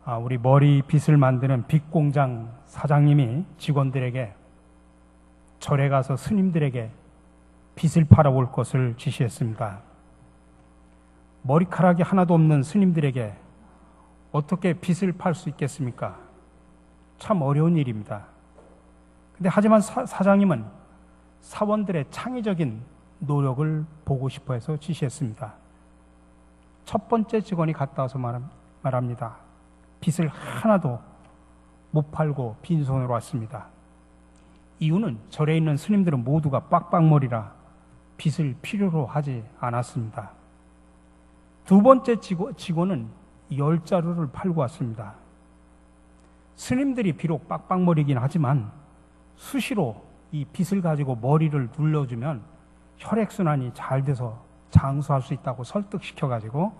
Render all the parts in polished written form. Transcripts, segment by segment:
우리 머리 빗을 만드는 빗공장 사장님이 직원들에게 절에 가서 스님들에게 빗을 팔아올 것을 지시했습니다. 머리카락이 하나도 없는 스님들에게 어떻게 빗을 팔 수 있겠습니까? 참 어려운 일입니다. 근데 하지만 사장님은 사원들의 창의적인 노력을 보고 싶어 해서 지시했습니다. 첫 번째 직원이 갔다 와서 말합니다. 빗을 하나도 못 팔고 빈손으로 왔습니다. 이유는 절에 있는 스님들은 모두가 빡빡머리라 빗을 필요로 하지 않았습니다. 두 번째 직원은 10자루를 팔고 왔습니다. 스님들이 비록 빡빡머리긴 하지만 수시로 이 빗을 가지고 머리를 눌러주면 혈액순환이 잘 돼서 장수할 수 있다고 설득시켜가지고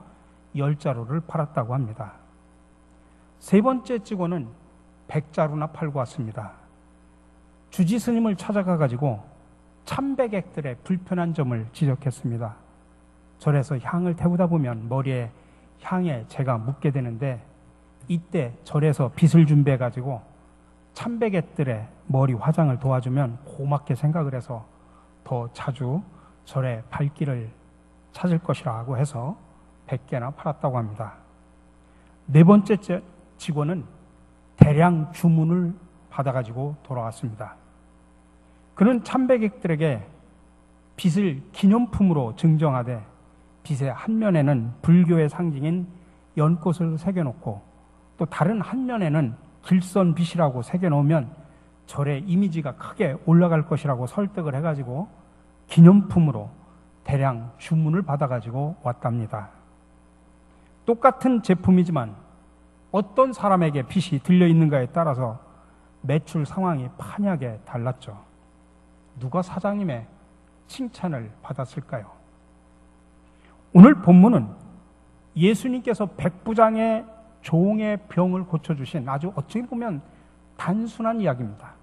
10자루를 팔았다고 합니다. 세 번째 직원은 100자루나 팔고 왔습니다. 주지 스님을 찾아가가지고 참배객들의 불편한 점을 지적했습니다. 절에서 향을 태우다 보면 머리에 향에 재가 묻게 되는데 이때 절에서 빗을 준비해가지고 참배객들의 머리 화장을 도와주면 고맙게 생각을 해서 더 자주 절에 발길을 찾을 것이라고 해서 100개나 팔았다고 합니다. 네 번째 직원은 대량 주문을 받아가지고 돌아왔습니다. 그는 참배객들에게 빗을 기념품으로 증정하되 빗의 한 면에는 불교의 상징인 연꽃을 새겨놓고 또 다른 한 면에는 길선빗이라고 새겨놓으면 절의 이미지가 크게 올라갈 것이라고 설득을 해가지고 기념품으로 대량 주문을 받아가지고 왔답니다. 똑같은 제품이지만 어떤 사람에게 빗이 들려있는가에 따라서 매출 상황이 판이하게 달랐죠. 누가 사장님의 칭찬을 받았을까요? 오늘 본문은 예수님께서 백부장의 종의 병을 고쳐주신 아주 어찌 보면 단순한 이야기입니다.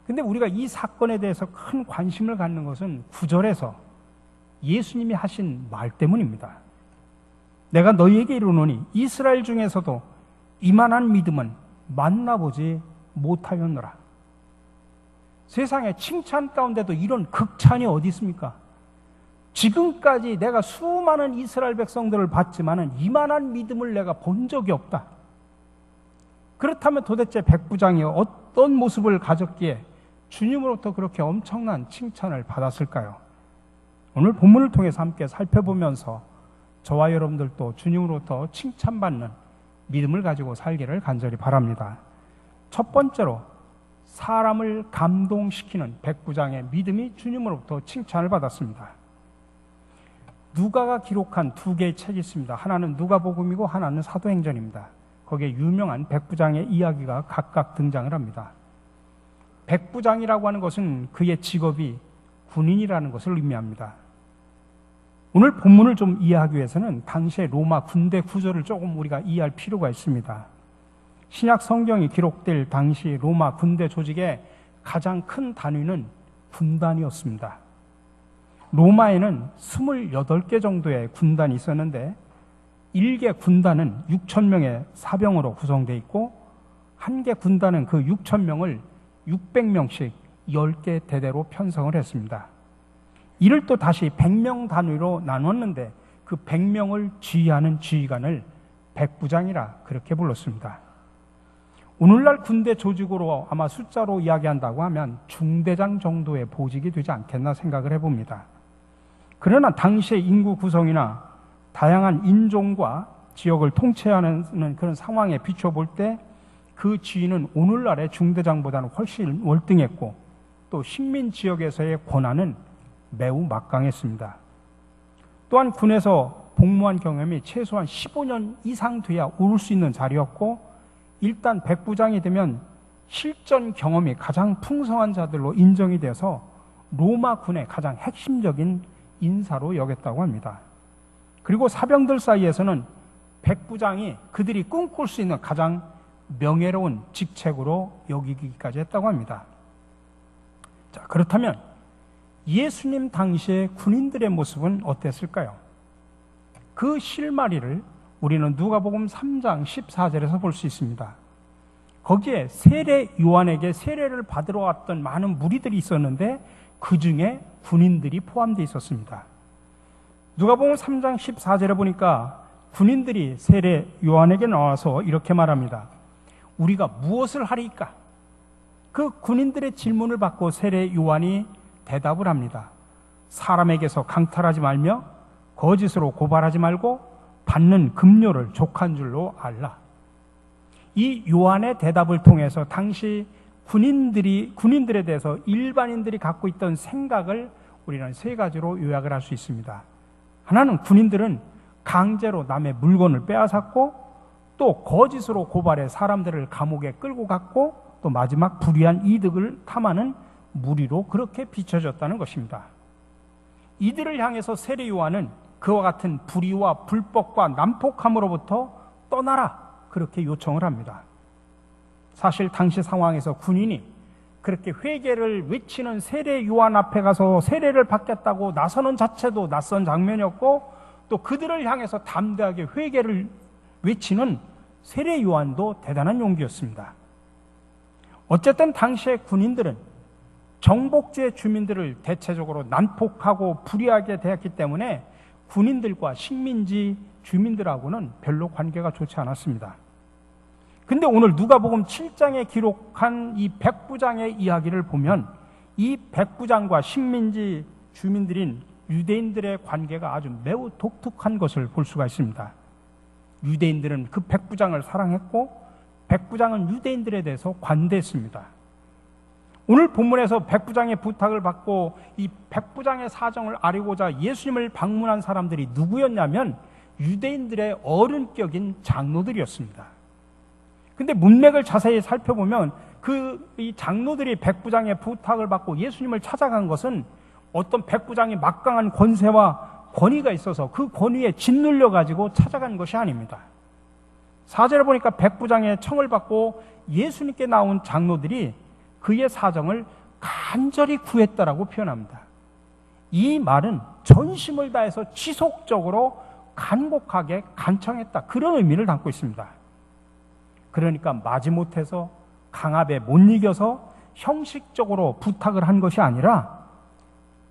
근데 우리가 이 사건에 대해서 큰 관심을 갖는 것은 9절에서 예수님이 하신 말 때문입니다. 내가 너희에게 이르노니 이스라엘 중에서도 이만한 믿음은 만나보지 못하였노라. 세상에 칭찬 가운데도 이런 극찬이 어디 있습니까? 지금까지 내가 수많은 이스라엘 백성들을 봤지만은 이만한 믿음을 내가 본 적이 없다. 그렇다면 도대체 백부장이 어떤 모습을 가졌기에 주님으로부터 그렇게 엄청난 칭찬을 받았을까요? 오늘 본문을 통해서 함께 살펴보면서 저와 여러분들도 주님으로부터 칭찬받는 믿음을 가지고 살기를 간절히 바랍니다. 첫 번째로 사람을 감동시키는 백부장의 믿음이 주님으로부터 칭찬을 받았습니다. 누가가 기록한 두 개의 책이 있습니다. 하나는 누가복음이고 하나는 사도행전입니다. 거기에 유명한 백부장의 이야기가 각각 등장을 합니다. 백부장이라고 하는 것은 그의 직업이 군인이라는 것을 의미합니다. 오늘 본문을 좀 이해하기 위해서는 당시의 로마 군대 구조를 조금 우리가 이해할 필요가 있습니다. 신약 성경이 기록될 당시 로마 군대 조직의 가장 큰 단위는 군단이었습니다. 로마에는 28개 정도의 군단이 있었는데 1개 군단은 6,000명의 사병으로 구성되어 있고 1개 군단은 그 6,000명을 600명씩 10개 대대로 편성을 했습니다. 이를 또 다시 100명 단위로 나눴는데 그 100명을 지휘하는 지휘관을 백부장이라 그렇게 불렀습니다. 오늘날 군대 조직으로 아마 숫자로 이야기한다고 하면 중대장 정도의 보직이 되지 않겠나 생각을 해봅니다. 그러나 당시의 인구 구성이나 다양한 인종과 지역을 통치하는 그런 상황에 비춰볼 때 그 지위는 오늘날의 중대장보다는 훨씬 월등했고 또 식민 지역에서의 권한은 매우 막강했습니다. 또한 군에서 복무한 경험이 최소한 15년 이상 돼야 오를 수 있는 자리였고 일단 백부장이 되면 실전 경험이 가장 풍성한 자들로 인정이 돼서 로마 군의 가장 핵심적인 인사로 여겼다고 합니다. 그리고 사병들 사이에서는 백부장이 그들이 꿈꿀 수 있는 가장 명예로운 직책으로 여기기까지 했다고 합니다. 자, 그렇다면 예수님 당시의 군인들의 모습은 어땠을까요? 그 실마리를 우리는 누가복음 3장 14절에서 볼 수 있습니다. 거기에 세례 요한에게 세례를 받으러 왔던 많은 무리들이 있었는데 그 중에 군인들이 포함되어 있었습니다. 누가복음 3장 14절에 보니까 군인들이 세례 요한에게 나와서 이렇게 말합니다. 우리가 무엇을 하리까? 그 군인들의 질문을 받고 세례 요한이 대답을 합니다. 사람에게서 강탈하지 말며 거짓으로 고발하지 말고 받는 급료를 족한 줄로 알라. 이 요한의 대답을 통해서 당시 군인들에 대해서 일반인들이 갖고 있던 생각을 우리는 세 가지로 요약을 할 수 있습니다. 하나는 군인들은 강제로 남의 물건을 빼앗았고, 또 거짓으로 고발해 사람들을 감옥에 끌고 갔고, 또 마지막 불이한 이득을 탐하는 무리로 그렇게 비춰졌다는 것입니다. 이들을 향해서 세례 요한은 그와 같은 불의와 불법과 난폭함으로부터 떠나라, 그렇게 요청을 합니다. 사실 당시 상황에서 군인이 그렇게 회개를 외치는 세례 요한 앞에 가서 세례를 받겠다고 나서는 자체도 낯선 장면이었고, 또 그들을 향해서 담대하게 회개를 외치는 세례 요한도 대단한 용기였습니다. 어쨌든 당시의 군인들은 정복지의 주민들을 대체적으로 난폭하고 불의하게 대했기 때문에 군인들과 식민지 주민들하고는 별로 관계가 좋지 않았습니다. 근데 오늘 누가복음 7장에 기록한 이 백부장의 이야기를 보면 이 백부장과 식민지 주민들인 유대인들의 관계가 아주 매우 독특한 것을 볼 수가 있습니다. 유대인들은 그 백부장을 사랑했고 백부장은 유대인들에 대해서 관대했습니다. 오늘 본문에서 백부장의 부탁을 받고 이 백부장의 사정을 알고자 예수님을 방문한 사람들이 누구였냐면 유대인들의 어른격인 장로들이었습니다. 근데 문맥을 자세히 살펴보면 이 장로들이 백부장의 부탁을 받고 예수님을 찾아간 것은 어떤 백부장이 막강한 권세와 권위가 있어서 그 권위에 짓눌려 가지고 찾아간 것이 아닙니다. 4절에 보니까 백부장의 청을 받고 예수님께 나온 장로들이 그의 사정을 간절히 구했다라고 표현합니다. 이 말은 전심을 다해서 지속적으로 간곡하게 간청했다, 그런 의미를 담고 있습니다. 그러니까 마지못해서 강압에 못 이겨서 형식적으로 부탁을 한 것이 아니라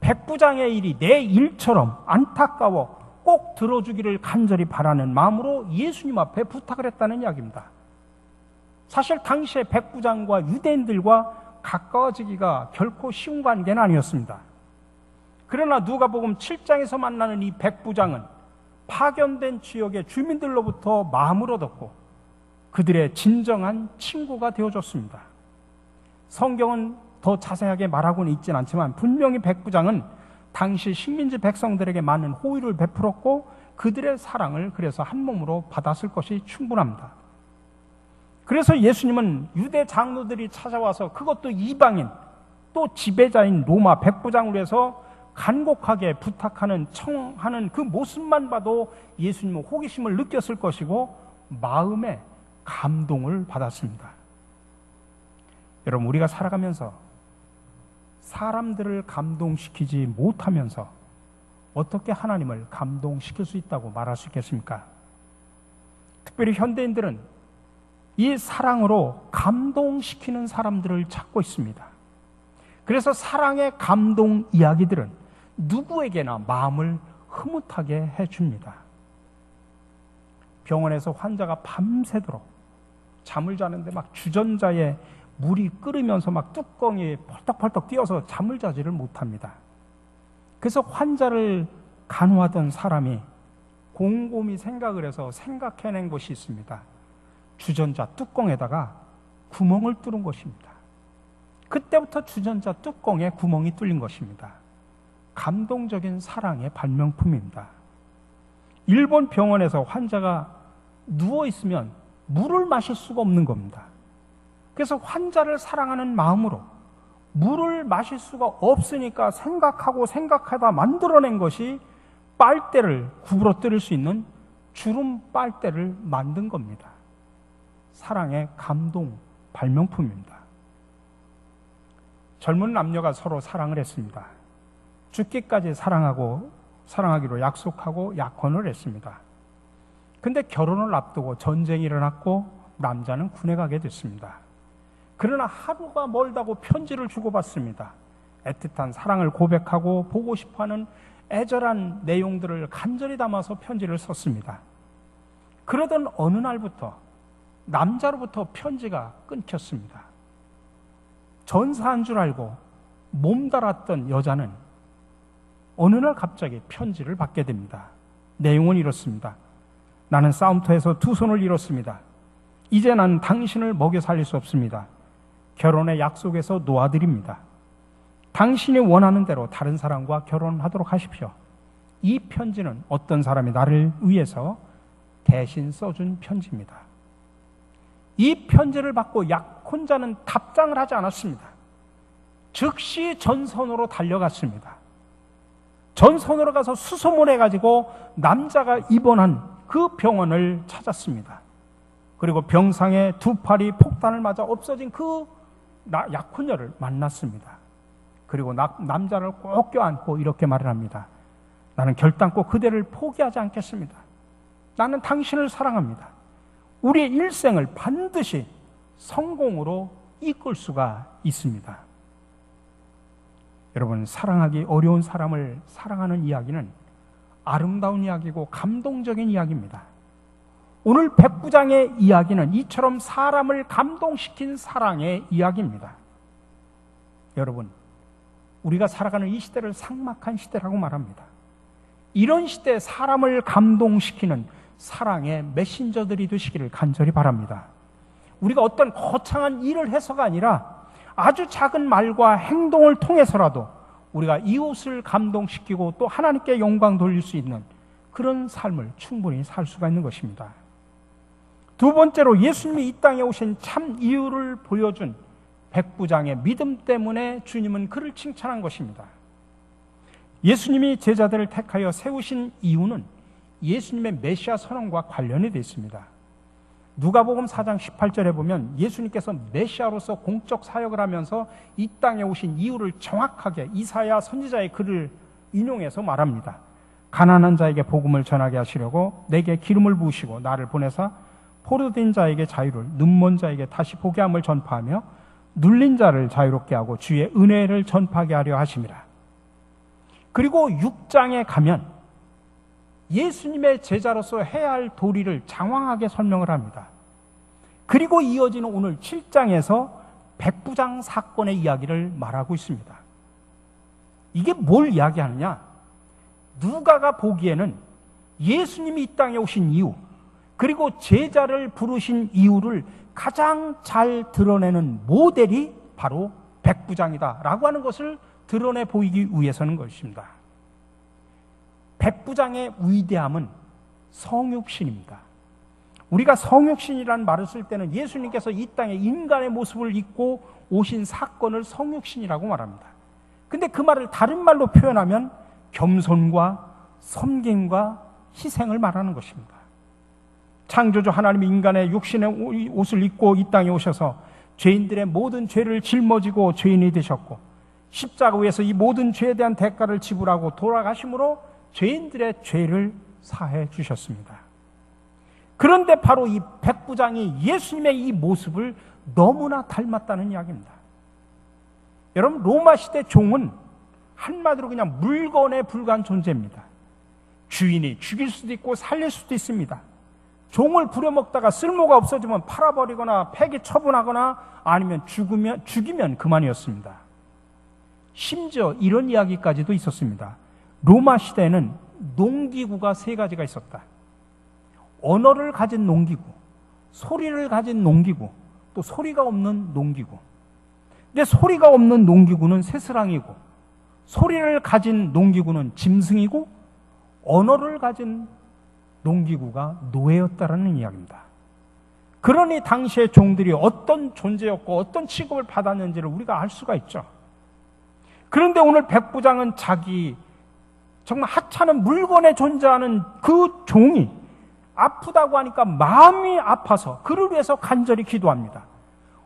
백부장의 일이 내 일처럼 안타까워 꼭 들어주기를 간절히 바라는 마음으로 예수님 앞에 부탁을 했다는 이야기입니다. 사실 당시에 백부장과 유대인들과 가까워지기가 결코 쉬운 관계는 아니었습니다. 그러나 누가복음 7장에서 만나는 이 백부장은 파견된 지역의 주민들로부터 마음을 얻었고 그들의 진정한 친구가 되어줬습니다. 성경은 더 자세하게 말하고는 있지는 않지만 분명히 백부장은 당시 식민지 백성들에게 많은 호의를 베풀었고 그들의 사랑을 그래서 한 몸으로 받았을 것이 충분합니다. 그래서 예수님은 유대 장로들이 찾아와서 그것도 이방인 또 지배자인 로마 백부장을 위해서 간곡하게 부탁하는 청하는 그 모습만 봐도 예수님은 호기심을 느꼈을 것이고 마음에 감동을 받았습니다. 여러분, 우리가 살아가면서 사람들을 감동시키지 못하면서 어떻게 하나님을 감동시킬 수 있다고 말할 수 있겠습니까? 특별히 현대인들은 이 사랑으로 감동시키는 사람들을 찾고 있습니다. 그래서 사랑의 감동 이야기들은 누구에게나 마음을 흐뭇하게 해줍니다. 병원에서 환자가 밤새도록 잠을 자는데 막 주전자에 물이 끓으면서 막 뚜껑이 펄떡펄떡 뛰어서 잠을 자지를 못합니다. 그래서 환자를 간호하던 사람이 곰곰이 생각을 해서 생각해낸 것이 있습니다. 주전자 뚜껑에다가 구멍을 뚫은 것입니다. 그때부터 주전자 뚜껑에 구멍이 뚫린 것입니다. 감동적인 사랑의 발명품입니다. 일본 병원에서 환자가 누워있으면 물을 마실 수가 없는 겁니다. 그래서 환자를 사랑하는 마음으로 물을 마실 수가 없으니까 생각하다 만들어낸 것이 빨대를 구부러뜨릴 수 있는 주름 빨대를 만든 겁니다. 사랑의 감동 발명품입니다. 젊은 남녀가 서로 사랑을 했습니다. 죽기까지 사랑하기로 약속하고 약혼을 했습니다. 근데 결혼을 앞두고 전쟁이 일어났고 남자는 군에 가게 됐습니다. 그러나 하루가 멀다고 편지를 주고받습니다. 애틋한 사랑을 고백하고 보고 싶어하는 애절한 내용들을 간절히 담아서 편지를 썼습니다. 그러던 어느 날부터 남자로부터 편지가 끊겼습니다. 전사한 줄 알고 몸달았던 여자는 어느 날 갑자기 편지를 받게 됩니다. 내용은 이렇습니다. 나는 싸움터에서 두 손을 잃었습니다. 이제 나는 당신을 먹여 살릴 수 없습니다. 결혼의 약속에서 놓아드립니다. 당신이 원하는 대로 다른 사람과 결혼하도록 하십시오. 이 편지는 어떤 사람이 나를 위해서 대신 써준 편지입니다. 이 편지를 받고 약혼자는 답장을 하지 않았습니다. 즉시 전선으로 달려갔습니다. 전선으로 가서 수소문해가지고 남자가 입원한 그 병원을 찾았습니다. 그리고 병상에 두 팔이 폭탄을 맞아 없어진 그 약혼녀를 만났습니다. 그리고 남자를 꼭 껴안고 이렇게 말을 합니다. 나는 결단코 그대를 포기하지 않겠습니다. 나는 당신을 사랑합니다. 우리의 일생을 반드시 성공으로 이끌 수가 있습니다. 여러분, 사랑하기 어려운 사람을 사랑하는 이야기는 아름다운 이야기고 감동적인 이야기입니다. 오늘 백부장의 이야기는 이처럼 사람을 감동시킨 사랑의 이야기입니다. 여러분, 우리가 살아가는 이 시대를 삭막한 시대라고 말합니다. 이런 시대에 사람을 감동시키는 사랑의 메신저들이 되시기를 간절히 바랍니다. 우리가 어떤 거창한 일을 해서가 아니라 아주 작은 말과 행동을 통해서라도 우리가 이웃을 감동시키고 또 하나님께 영광 돌릴 수 있는 그런 삶을 충분히 살 수가 있는 것입니다. 두 번째로 예수님이 이 땅에 오신 참 이유를 보여준 백부장의 믿음 때문에 주님은 그를 칭찬한 것입니다. 예수님이 제자들을 택하여 세우신 이유는 예수님의 메시아 선언과 관련이 되어 있습니다. 누가복음 4장 18절에 보면 예수님께서 메시아로서 공적 사역을 하면서 이 땅에 오신 이유를 정확하게 이사야 선지자의 글을 인용해서 말합니다. 가난한 자에게 복음을 전하게 하시려고 내게 기름을 부으시고 나를 보내사 포로된 자에게 자유를, 눈먼 자에게 다시 보게 함을 전파하며 눌린 자를 자유롭게 하고 주의 은혜를 전파하게 하려 하심이라. 그리고 6장에 가면 예수님의 제자로서 해야 할 도리를 장황하게 설명을 합니다. 그리고 이어지는 오늘 7장에서 백부장 사건의 이야기를 말하고 있습니다. 이게 뭘 이야기하느냐? 누가가 보기에는 예수님이 이 땅에 오신 이유, 그리고 제자를 부르신 이유를 가장 잘 드러내는 모델이 바로 백부장이다라고 하는 것을 드러내 보이기 위해서는 것입니다. 백부장의 위대함은 성육신입니다. 우리가 성육신이라는 말을 쓸 때는 예수님께서 이 땅에 인간의 모습을 입고 오신 사건을 성육신이라고 말합니다. 근데 그 말을 다른 말로 표현하면 겸손과 섬김과 희생을 말하는 것입니다. 창조주 하나님이 인간의 육신의 옷을 입고 이 땅에 오셔서 죄인들의 모든 죄를 짊어지고 죄인이 되셨고 십자가 위에서 이 모든 죄에 대한 대가를 지불하고 돌아가심으로 죄인들의 죄를 사해 주셨습니다. 그런데 바로 이 백부장이 예수님의 이 모습을 너무나 닮았다는 이야기입니다. 여러분, 로마 시대 종은 한마디로 그냥 물건에 불과한 존재입니다. 주인이 죽일 수도 있고 살릴 수도 있습니다. 종을 부려먹다가 쓸모가 없어지면 팔아버리거나 폐기 처분하거나 아니면 죽이면 그만이었습니다. 심지어 이런 이야기까지도 있었습니다. 로마 시대에는 농기구가 3가지가 있었다. 언어를 가진 농기구, 소리를 가진 농기구, 또 소리가 없는 농기구. 근데 소리가 없는 농기구는 새스랑이고, 소리를 가진 농기구는 짐승이고, 언어를 가진 농기구가 노예였다라는 이야기입니다. 그러니 당시의 종들이 어떤 존재였고 어떤 취급을 받았는지를 우리가 알 수가 있죠. 그런데 오늘 백부장은 자기 정말 하찮은 물건에 존재하는 그 종이 아프다고 하니까 마음이 아파서 그를 위해서 간절히 기도합니다.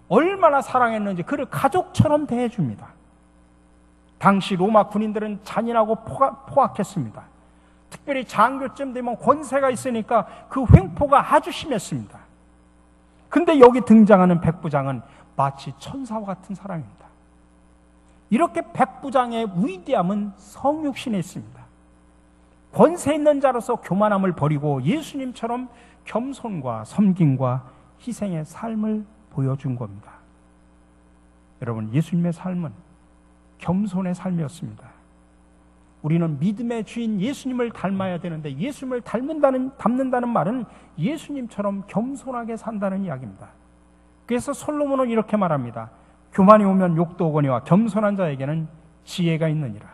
얼마나 사랑했는지 그를 가족처럼 대해줍니다. 당시 로마 군인들은 잔인하고 포악했습니다. 특별히 장교쯤 되면 권세가 있으니까 그 횡포가 아주 심했습니다. 근데 여기 등장하는 백부장은 마치 천사와 같은 사람입니다. 이렇게 백부장의 위대함은 성육신에 있습니다. 권세 있는 자로서 교만함을 버리고 예수님처럼 겸손과 섬김과 희생의 삶을 보여준 겁니다. 여러분, 예수님의 삶은 겸손의 삶이었습니다. 우리는 믿음의 주인 예수님을 닮아야 되는데, 예수님을 닮는다는 말은 예수님처럼 겸손하게 산다는 이야기입니다. 그래서 솔로몬은 이렇게 말합니다. 교만이 오면 욕도 오거니와 겸손한 자에게는 지혜가 있느니라.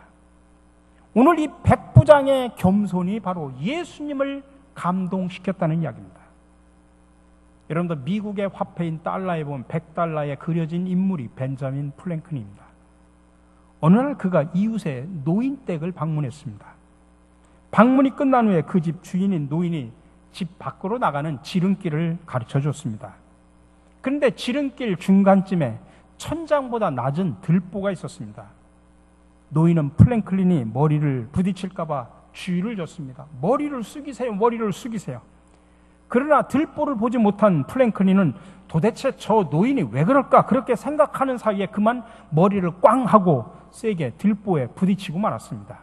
오늘 이 백부장의 겸손이 바로 예수님을 감동시켰다는 이야기입니다. 여러분들, 미국의 화폐인 달러에 보면 100달러에 그려진 인물이 벤자민 프랭클린입니다. 어느 날 그가 이웃의 노인댁을 방문했습니다. 방문이 끝난 후에 그 집 주인인 노인이 집 밖으로 나가는 지름길을 가르쳐 줬습니다. 그런데 지름길 중간쯤에 천장보다 낮은 들보가 있었습니다. 노인은 플랭클린이 머리를 부딪힐까봐 주의를 줬습니다. 머리를 숙이세요, 머리를 숙이세요. 그러나 들보를 보지 못한 플랭클린은 도대체 저 노인이 왜 그럴까 그렇게 생각하는 사이에 그만 머리를 꽝 하고 세게 들보에 부딪히고 말았습니다.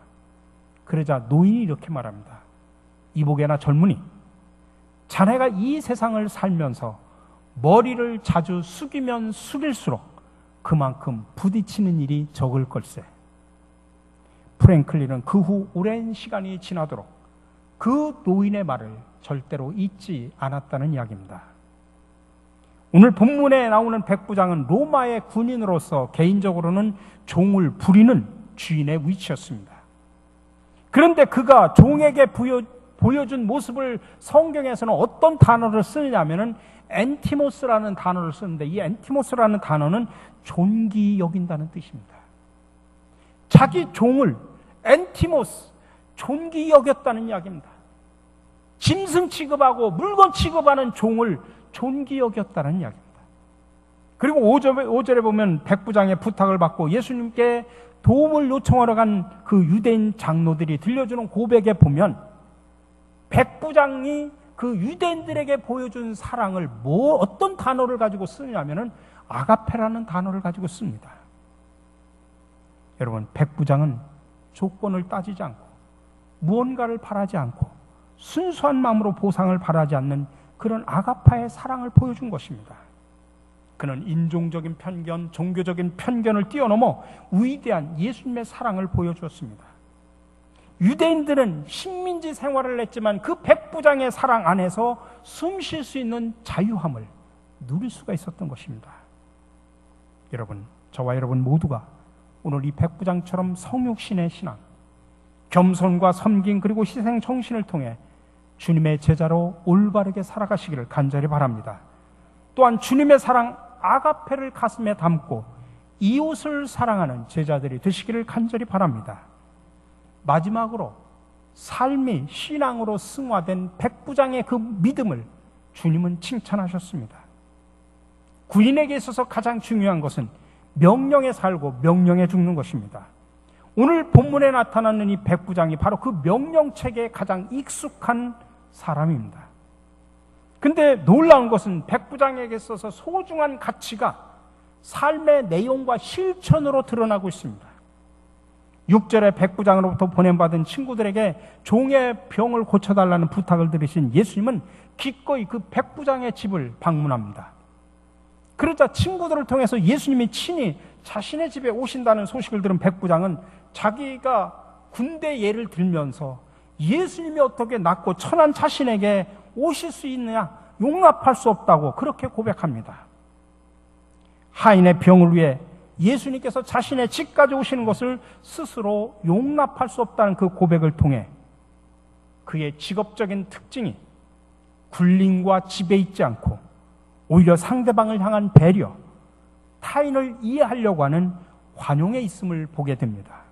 그러자 노인이 이렇게 말합니다. 이보게나 젊은이, 자네가 이 세상을 살면서 머리를 자주 숙이면 숙일수록 그만큼 부딪히는 일이 적을 걸세. 프랭클린은 그 후 오랜 시간이 지나도록 그 노인의 말을 절대로 잊지 않았다는 이야기입니다. 오늘 본문에 나오는 백부장은 로마의 군인으로서 개인적으로는 종을 부리는 주인의 위치였습니다. 그런데 그가 종에게 보여준 모습을 성경에서는 어떤 단어를 쓰느냐면은 엔티모스라는 단어를 쓰는데, 이 엔티모스라는 단어는 존귀 여긴다는 뜻입니다. 자기 종을 엔티모스, 존귀 여겼다는 이야기입니다. 짐승 취급하고 물건 취급하는 종을 존귀 여겼다는 이야기입니다. 그리고 5절에 보면 백부장의 부탁을 받고 예수님께 도움을 요청하러 간 그 유대인 장로들이 들려주는 고백에 보면 백부장이 그 유대인들에게 보여준 사랑을 어떤 단어를 가지고 쓰냐면은 아가페라는 단어를 가지고 씁니다. 여러분, 백부장은 조건을 따지지 않고 무언가를 바라지 않고 순수한 마음으로 보상을 바라지 않는 그런 아가파의 사랑을 보여준 것입니다. 그는 인종적인 편견, 종교적인 편견을 뛰어넘어 위대한 예수님의 사랑을 보여주었습니다. 유대인들은 식민지 생활을 했지만 그 백부장의 사랑 안에서 숨 쉴 수 있는 자유함을 누릴 수가 있었던 것입니다. 여러분, 저와 여러분 모두가 오늘 이 백부장처럼 성육신의 신앙, 겸손과 섬김 그리고 희생 정신을 통해 주님의 제자로 올바르게 살아가시기를 간절히 바랍니다. 또한 주님의 사랑 아가페를 가슴에 담고 이웃을 사랑하는 제자들이 되시기를 간절히 바랍니다. 마지막으로 삶이 신앙으로 승화된 백부장의 그 믿음을 주님은 칭찬하셨습니다. 군인에게 있어서 가장 중요한 것은 명령에 살고 명령에 죽는 것입니다. 오늘 본문에 나타나는 이 백부장이 바로 그 명령체계에 가장 익숙한 사람입니다. 근데 놀라운 것은 백부장에게 있어서 소중한 가치가 삶의 내용과 실천으로 드러나고 있습니다. 6절에 백부장으로부터 보냄받은 친구들에게 종의 병을 고쳐달라는 부탁을 들으신 예수님은 기꺼이 그 백부장의 집을 방문합니다. 그러자 친구들을 통해서 예수님이 친히 자신의 집에 오신다는 소식을 들은 백부장은 자기가 군대 예를 들면서 예수님이 어떻게 낫고 천한 자신에게 오실 수 있느냐, 용납할 수 없다고 그렇게 고백합니다. 하인의 병을 위해 예수님께서 자신의 집까지 오시는 것을 스스로 용납할 수 없다는 그 고백을 통해 그의 직업적인 특징이 굴림과 지배 있지 않고 오히려 상대방을 향한 배려, 타인을 이해하려고 하는 관용에 있음을 보게 됩니다.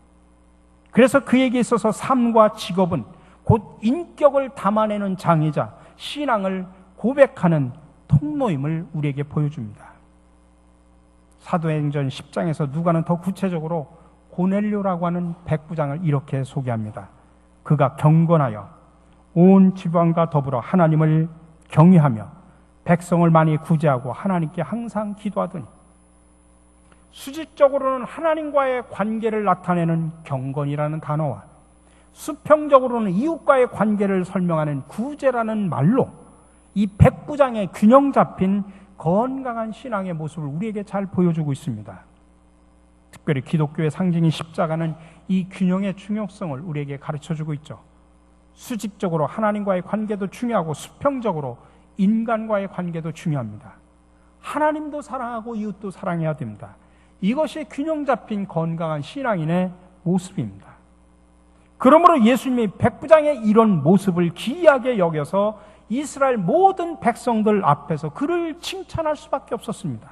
그래서 그에게 있어서 삶과 직업은 곧 인격을 담아내는 장이자 신앙을 고백하는 통로임을 우리에게 보여줍니다. 사도행전 10장에서 누가는 더 구체적으로 고넬료라고 하는 백부장을 이렇게 소개합니다. 그가 경건하여 온 지방과 더불어 하나님을 경외하며 백성을 많이 구제하고 하나님께 항상 기도하더니, 수직적으로는 하나님과의 관계를 나타내는 경건이라는 단어와 수평적으로는 이웃과의 관계를 설명하는 구제라는 말로 이 백부장의 균형 잡힌 건강한 신앙의 모습을 우리에게 잘 보여주고 있습니다. 특별히 기독교의 상징인 십자가는 이 균형의 중요성을 우리에게 가르쳐주고 있죠. 수직적으로 하나님과의 관계도 중요하고 수평적으로 인간과의 관계도 중요합니다. 하나님도 사랑하고 이웃도 사랑해야 됩니다. 이것이 균형 잡힌 건강한 신앙인의 모습입니다. 그러므로 예수님이 백부장의 이런 모습을 기이하게 여겨서 이스라엘 모든 백성들 앞에서 그를 칭찬할 수밖에 없었습니다.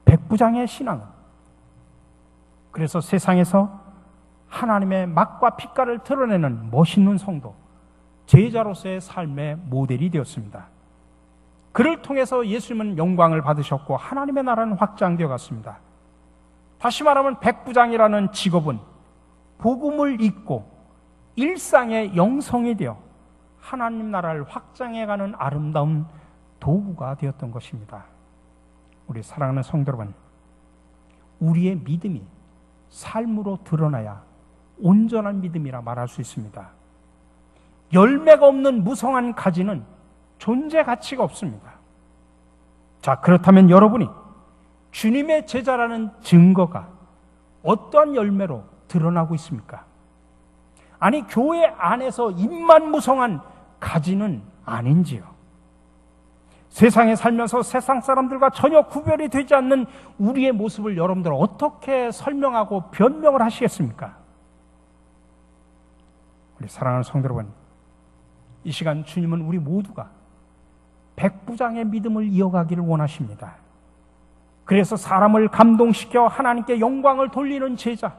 백부장의 신앙은 그래서 세상에서 하나님의 막과 빛깔을 드러내는 멋있는 성도, 제자로서의 삶의 모델이 되었습니다. 그를 통해서 예수님은 영광을 받으셨고 하나님의 나라는 확장되어 갔습니다. 다시 말하면 백부장이라는 직업은 복음을 잊고 일상의 영성이 되어 하나님 나라를 확장해가는 아름다운 도구가 되었던 것입니다. 우리 사랑하는 성도 여러분, 우리의 믿음이 삶으로 드러나야 온전한 믿음이라 말할 수 있습니다. 열매가 없는 무성한 가지는 존재 가치가 없습니다. 자, 그렇다면 여러분이 주님의 제자라는 증거가 어떠한 열매로 드러나고 있습니까? 아니, 교회 안에서 입만 무성한 가지는 아닌지요? 세상에 살면서 세상 사람들과 전혀 구별이 되지 않는 우리의 모습을 여러분들 어떻게 설명하고 변명을 하시겠습니까? 우리 사랑하는 성도 여러분, 이 시간 주님은 우리 모두가 백부장의 믿음을 이어가기를 원하십니다. 그래서 사람을 감동시켜 하나님께 영광을 돌리는 제자,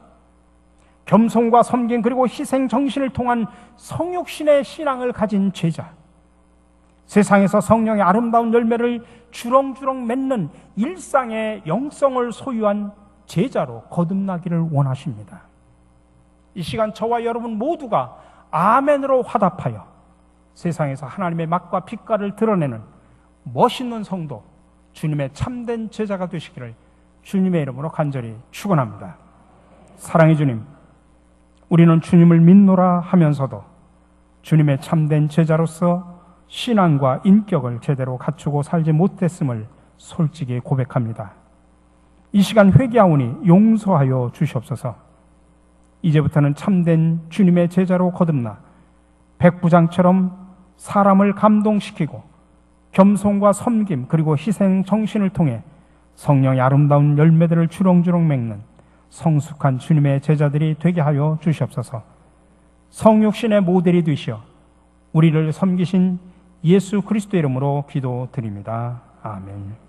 겸손과 섬김 그리고 희생 정신을 통한 성육신의 신앙을 가진 제자, 세상에서 성령의 아름다운 열매를 주렁주렁 맺는 일상의 영성을 소유한 제자로 거듭나기를 원하십니다. 이 시간 저와 여러분 모두가 아멘으로 화답하여 세상에서 하나님의 막과 빛깔을 드러내는 멋있는 성도, 주님의 참된 제자가 되시기를 주님의 이름으로 간절히 축원합니다. 사랑의 주님, 우리는 주님을 믿노라 하면서도 주님의 참된 제자로서 신앙과 인격을 제대로 갖추고 살지 못했음을 솔직히 고백합니다. 이 시간 회개하오니 용서하여 주시옵소서. 이제부터는 참된 주님의 제자로 거듭나 백부장처럼 사람을 감동시키고 겸손과 섬김 그리고 희생 정신을 통해 성령의 아름다운 열매들을 주렁주렁 맺는 성숙한 주님의 제자들이 되게 하여 주시옵소서. 성육신의 모델이 되시어 우리를 섬기신 예수 그리스도의 이름으로 기도드립니다. 아멘.